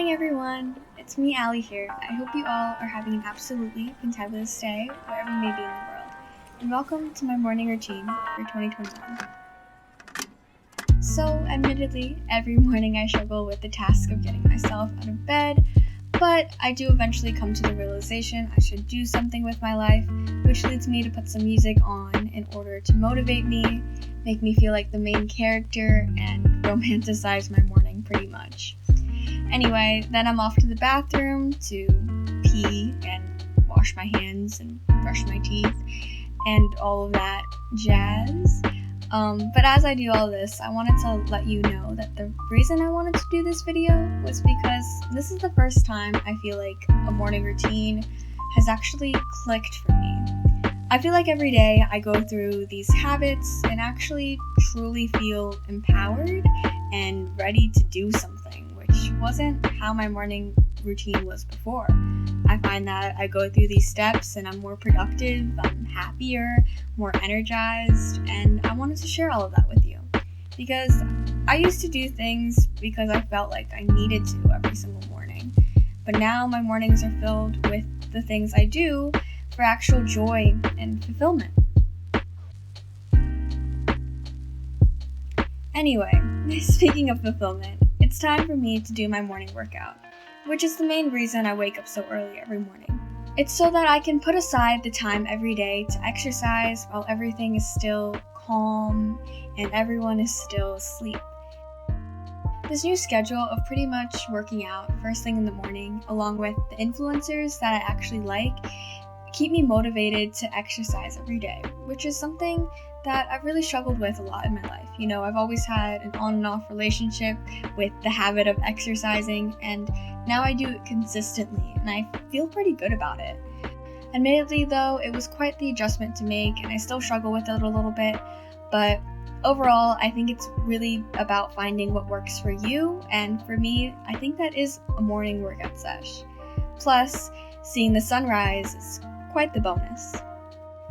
morning, everyone. It's me, Allie here. I hope you all are having an absolutely fantabulous day, wherever you may be in the world. And welcome to my morning routine for 2021. So, admittedly, every morning I struggle with the task of getting myself out of bed, but I do eventually come to the realization I should do something with my life, which leads me to put some music on in order to motivate me, make me feel like the main character, and romanticize my morning pretty much. Anyway, then I'm off to the bathroom to pee and wash my hands and brush my teeth and all of that jazz. But as I do all this, I wanted to let you know that the reason I wanted to do this video was because this is the first time I feel like a morning routine has actually clicked for me. I feel like every day I go through these habits and actually truly feel empowered and ready to do something, which wasn't how my morning routine was before. I find that I go through these steps and I'm more productive, I'm happier, more energized, and I wanted to share all of that with you. Because I used to do things because I felt like I needed to every single morning. But now my mornings are filled with the things I do for actual joy and fulfillment. Anyway, speaking of fulfillment, it's time for me to do my morning workout, which is the main reason I wake up so early every morning. It's so that I can put aside the time every day to exercise while everything is still calm and everyone is still asleep. This new schedule of pretty much working out first thing in the morning, along with the influencers that I actually like, keep me motivated to exercise every day, which is something that I've really struggled with a lot in my life. You know, I've always had an on and off relationship with the habit of exercising, and now I do it consistently, and I feel pretty good about it. Admittedly, though, it was quite the adjustment to make, and I still struggle with it a little bit, but overall, I think it's really about finding what works for you, and for me, I think that is a morning workout sesh. Plus, seeing the sunrise is quite the bonus.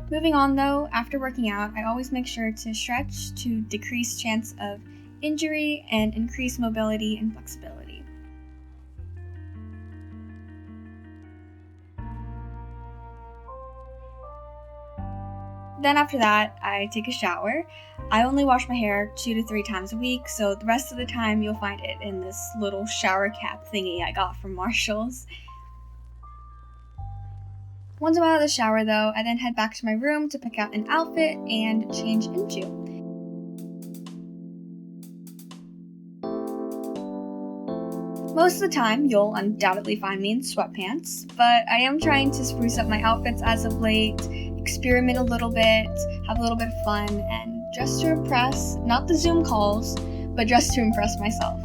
Moving on though, after working out, I always make sure to stretch to decrease chance of injury and increase mobility and flexibility. Then after that, I take a shower. I only wash my hair 2 to 3 times a week, so the rest of the time you'll find it in this little shower cap thingy I got from Marshall's. Once I'm out of the shower though, I then head back to my room to pick out an outfit and change into. Most of the time, you'll undoubtedly find me in sweatpants, but I am trying to spruce up my outfits as of late, experiment a little bit, have a little bit of fun, and just to impress, not the Zoom calls, but just to impress myself.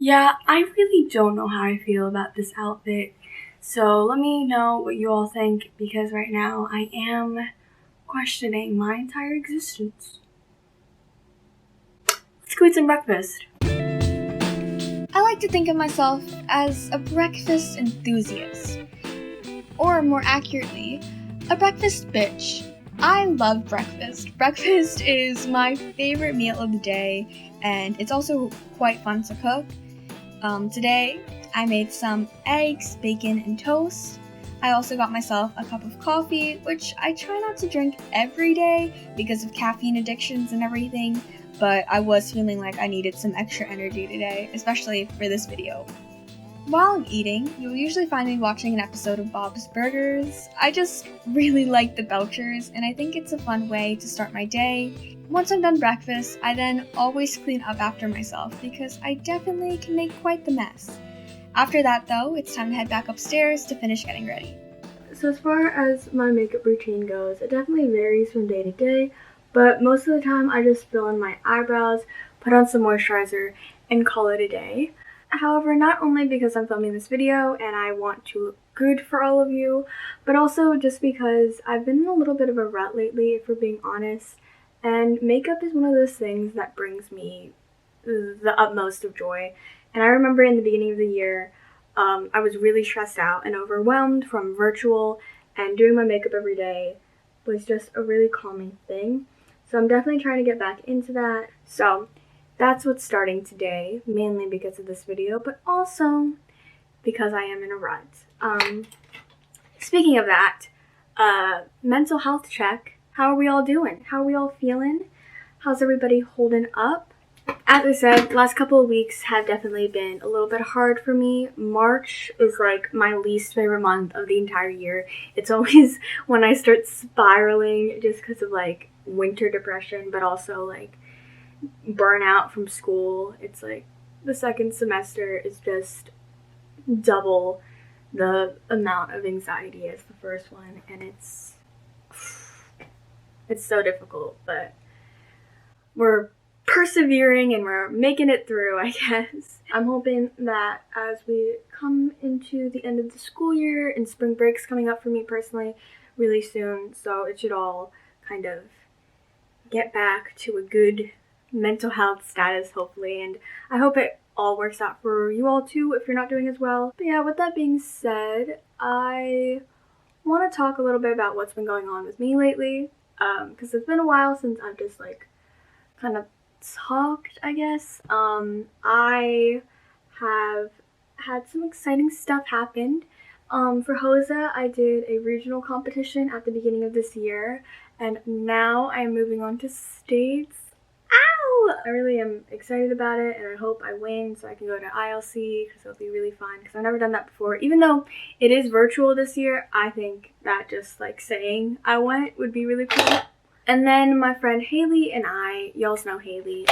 Yeah, I really don't know how I feel about this outfit. So let me know what you all think, because right now I am questioning my entire existence. Let's go eat some breakfast. I like to think of myself as a breakfast enthusiast. Or more accurately, a breakfast bitch. I love breakfast. Breakfast is my favorite meal of the day, and it's also quite fun to cook. Today, I made some eggs, bacon, and toast. I also got myself a cup of coffee, which I try not to drink every day because of caffeine addictions and everything, but I was feeling like I needed some extra energy today, especially for this video. While I'm eating, you'll usually find me watching an episode of Bob's Burgers. I just really like the Belchers, and I think it's a fun way to start my day. Once I'm done breakfast, I then always clean up after myself because I definitely can make quite the mess. After that though, it's time to head back upstairs to finish getting ready. So as far as my makeup routine goes, it definitely varies from day to day, but most of the time I just fill in my eyebrows, put on some moisturizer, and call it a day. However, not only because I'm filming this video and I want to look good for all of you, but also just because I've been in a little bit of a rut lately, if we're being honest, and makeup is one of those things that brings me the utmost of joy. And I remember in the beginning of the year, I was really stressed out and overwhelmed from virtual, and doing my makeup every day was just a really calming thing. So I'm definitely trying to get back into that. So that's what's starting today, mainly because of this video, but also because I am in a rut. Speaking of that, mental health check. How are we all doing? How are we all feeling? How's everybody holding up? As I said, last couple of weeks have definitely been a little bit hard for me. March is like my least favorite month of the entire year. It's always when I start spiraling just because of like winter depression, but also like burnout from school. It's like the second semester is just double the amount of anxiety as the first one, and it's so difficult, but we're persevering and we're making it through, I guess. I'm hoping that as we come into the end of the school year and spring break's coming up for me personally really soon, so it should all kind of get back to a good mental health status, hopefully, and I hope it all works out for you all too if you're not doing as well. But yeah, with that being said, I want to talk a little bit about what's been going on with me lately, because it's been a while since I've just like kind of talked, I guess. I have had some exciting stuff happen. For HOSA, I did a regional competition at the beginning of this year, and now I'm moving on to states. Ow! I really am excited about it, and I hope I win so I can go to ILC, because it'll be really fun, because I've never done that before. Even though it is virtual this year, I think that just like saying I went would be really cool. And then my friend Haley and I, y'all know Haley,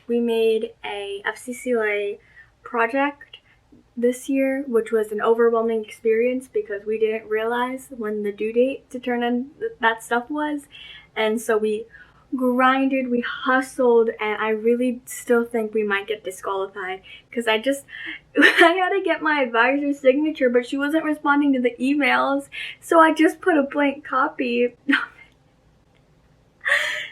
we made a FCCLA project this year, which was an overwhelming experience because we didn't realize when the due date to turn in that stuff was. And so we grinded, we hustled, and I really still think we might get disqualified because I had to get my advisor's signature, but she wasn't responding to the emails, so I just put a blank copy.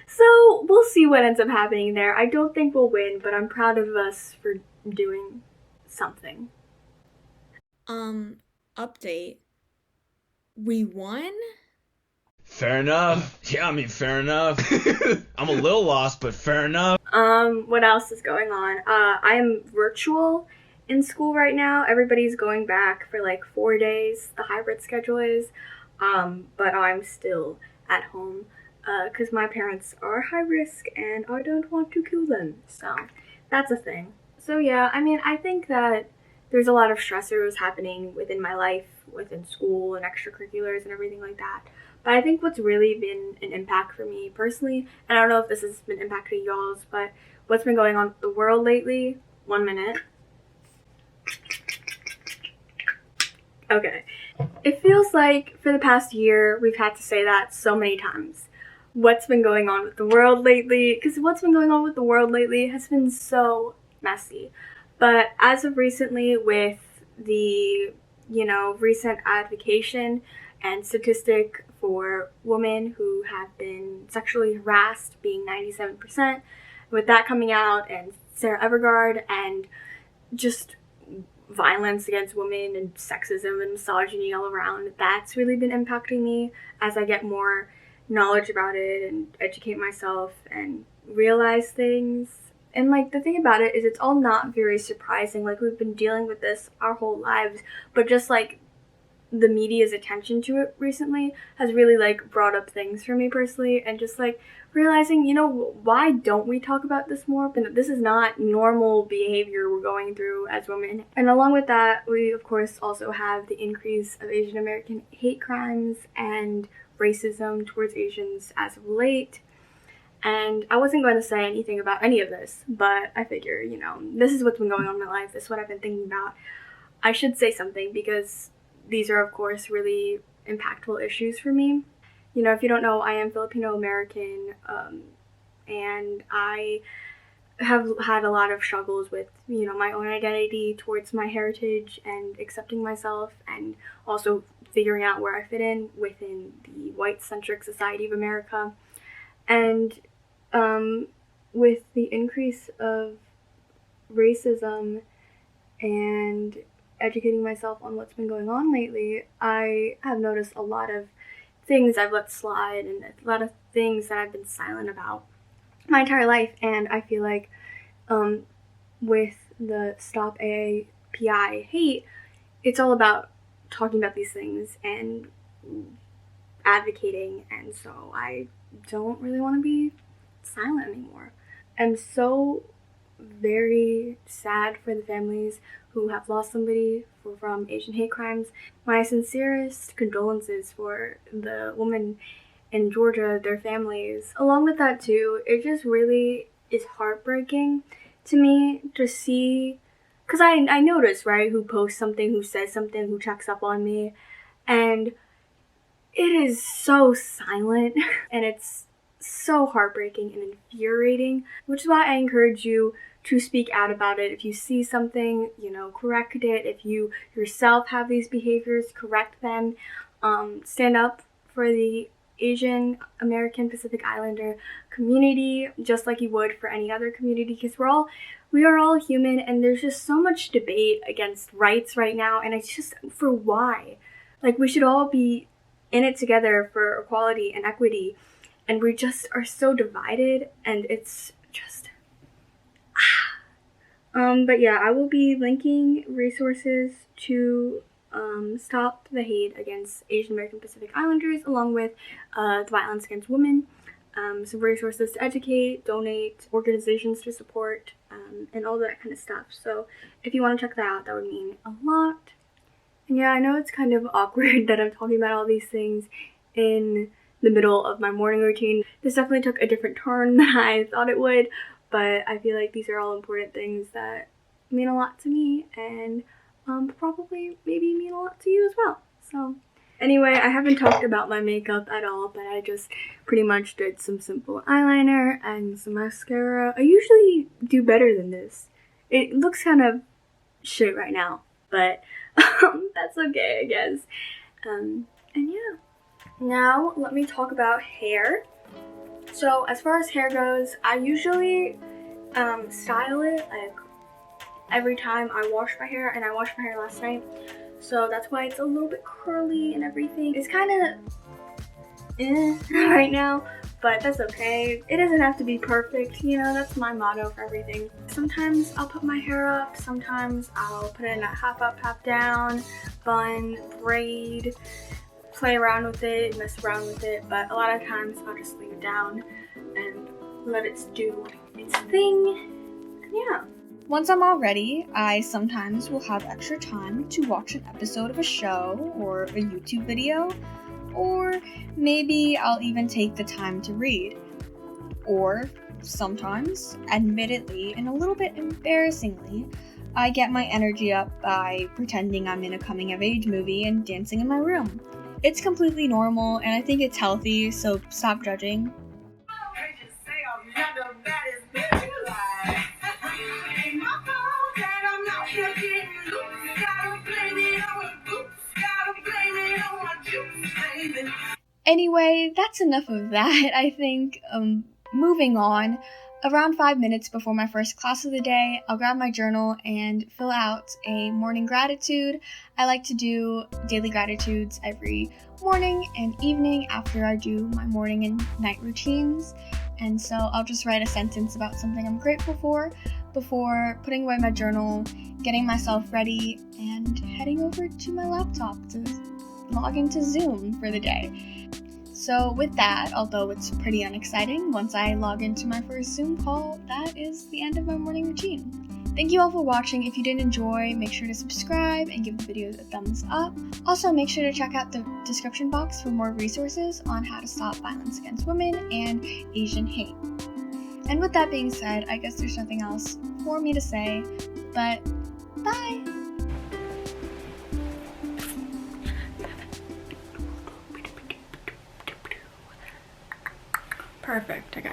So we'll see what ends up happening there. I don't think we'll win, but I'm proud of us for doing something. Update. We won? Fair enough. Yeah, I mean, fair enough. I'm a little lost, but fair enough. What else is going on? I am virtual in school right now. Everybody's going back for like 4 days. The hybrid schedule is. But I'm still at home. Because my parents are high risk and I don't want to kill them. So that's a thing. So yeah, I mean, I think that there's a lot of stressors happening within my life, within school and extracurriculars and everything like that. But I think what's really been an impact for me personally, and I don't know if this has been impacting y'all's, but what's been going on with the world lately. 1 minute. Okay. It feels like for the past year, we've had to say that so many times. What's been going on with the world lately, because what's been going on with the world lately has been so messy. But as of recently, with the, recent advocation and statistic for women who have been sexually harassed being 97%, with that coming out, and Sarah Evergard, and just violence against women and sexism and misogyny all around, that's really been impacting me as I get more knowledge about it and educate myself and realize things. And like the thing about it is it's all not very surprising. Like we've been dealing with this our whole lives, but just like the media's attention to it recently has really like brought up things for me personally, and just like realizing, why don't we talk about this more? But this is not normal behavior we're going through as women. And along with that, we of course also have the increase of Asian American hate crimes and racism towards Asians as of late. And I wasn't going to say anything about any of this, but I figure, this is what's been going on in my life. This is what I've been thinking about. I should say something because these are, of course, really impactful issues for me. If you don't know, I am Filipino American, and I have had a lot of struggles with, my own identity towards my heritage and accepting myself, and also figuring out where I fit in within the white-centric society of America. And with the increase of racism and educating myself on what's been going on lately, I have noticed a lot of things I've let slide and a lot of things that I've been silent about my entire life, and I feel like with the Stop AAPI hate, it's all about talking about these things and advocating, and so I don't really want to be silent anymore. I'm so very sad for the families who have lost somebody from Asian hate crimes. My sincerest condolences for the woman in Georgia, their families. Along with that too, it just really is heartbreaking to me to see, because I notice, right, who posts something, who says something, who checks up on me, and it is so silent and it's so heartbreaking and infuriating, which is why I encourage you to speak out about it. If you see something, correct it. If you yourself have these behaviors, correct them. Stand up for the Asian American Pacific Islander community, just like you would for any other community, because we are all human, and there's just so much debate against rights right now, and it's just for why. Like, we should all be in it together for equality and equity, and we just are so divided, and it's just but yeah, I will be linking resources to stop the hate against Asian American Pacific Islanders, along with the violence against women, some resources to educate, donate, organizations to support, and all that kind of stuff. So if you want to check that out, that would mean a lot. And yeah, I know it's kind of awkward that I'm talking about all these things in the middle of my morning routine. This definitely took a different turn than I thought it would, but I feel like these are all important things that mean a lot to me, and probably maybe mean a lot to you as well. So anyway, I haven't talked about my makeup at all, but I just pretty much did some simple eyeliner and some mascara. I usually do better than this. It looks kind of shit right now, but that's okay, I guess. And yeah. Now, let me talk about hair. So, as far as hair goes, I usually style it like every time I wash my hair, and I washed my hair last night. So that's why it's a little bit curly and everything. It's kind of right now, but that's okay. It doesn't have to be perfect, that's my motto for everything. Sometimes I'll put my hair up, sometimes I'll put it in a half up, half down, bun, braid, play around with it, mess around with it, but a lot of times I'll just leave it down and let it do its thing. And yeah. Once I'm all ready, I sometimes will have extra time to watch an episode of a show or a YouTube video, or maybe I'll even take the time to read. Or sometimes, admittedly and a little bit embarrassingly, I get my energy up by pretending I'm in a coming-of-age movie and dancing in my room. It's completely normal, and I think it's healthy, so stop judging. Anyway, that's enough of that, I think. Moving on. Around 5 minutes before my first class of the day, I'll grab my journal and fill out a morning gratitude. I like to do daily gratitudes every morning and evening after I do my morning and night routines. And so I'll just write a sentence about something I'm grateful for before putting away my journal, getting myself ready, and heading over to my laptop to log into Zoom for the day. So with that, although it's pretty unexciting, once I log into my first Zoom call, that is the end of my morning routine. Thank you all for watching. If you did enjoy, make sure to subscribe and give the video a thumbs up. Also, make sure to check out the description box for more resources on how to stop violence against women and Asian hate. And with that being said, I guess there's nothing else for me to say, but bye! Perfect, okay.